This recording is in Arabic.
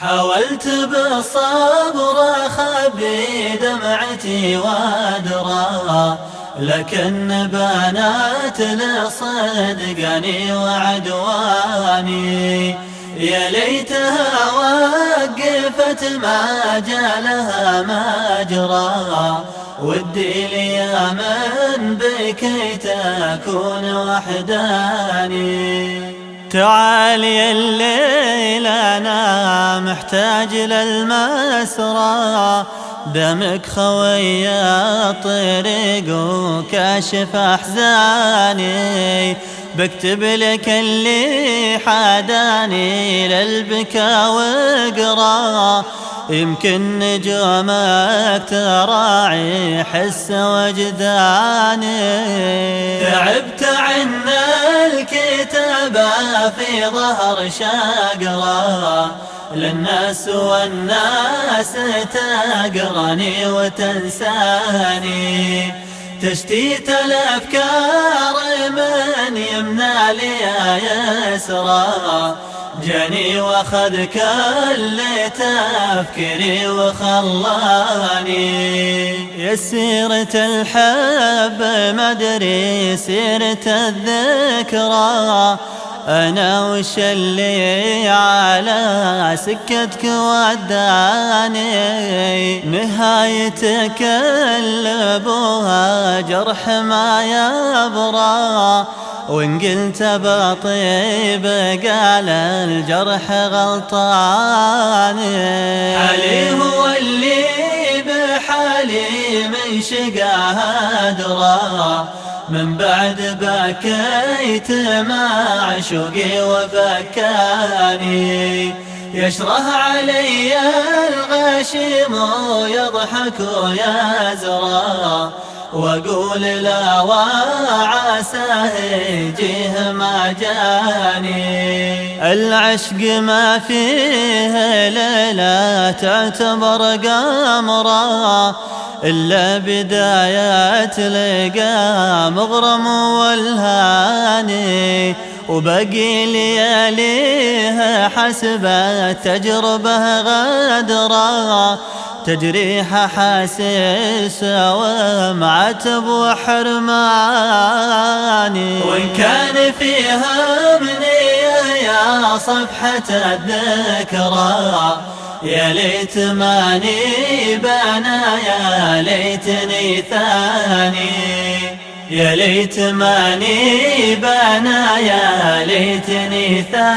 حاولت بالصبر أخبي دمعتي وأدرى، لكن بنات لصدقني وعدواني. يا ليتها وقفت ما جالها مجرى، ودي لي من بكي تكون وحداني. تعالي الليل أنا محتاج للمسرى، دمك خوي الطريق وكاشف أحزاني. بكتب لك اللي حداني للبكا واقرا، يمكن نجومك تراعي حس وجداني. تعبت عن الكتابة في ظهر شقرة، للناس والناس تقرني وتنساني. تشتيت الأفكار من يمنى لي يسرى، جاني واخذ كل تفكيري وخلاني. يا سيرة الحب مدري سيرة الذكرى، أنا وش اللي على سكتك وداني. نهايتك اللبوها جرح ما يبرى، وإن قلت بطيب قال الجرح غلطاني. حالي هو اللي بحالي من شقاها أدرى، من بعد بكيت مع شوقي وبكاني. يشره علي الغشيم ويضحك ويزرى، واقول لا وعساه يجيه ما جاني. العشق ما فيه ليلة تعتبر قمرة، إلا بداية لقى مغرم والهاني. وبقي لياليه حسب التجربة غدرة، تجريح حاسس ومعتب وحرماني. وإن كان فيها منية يا صفحة الذكرى، يا ليت ماني بنا يا ليتني ثاني. يا ليت ماني بنا يا ليتني ثاني.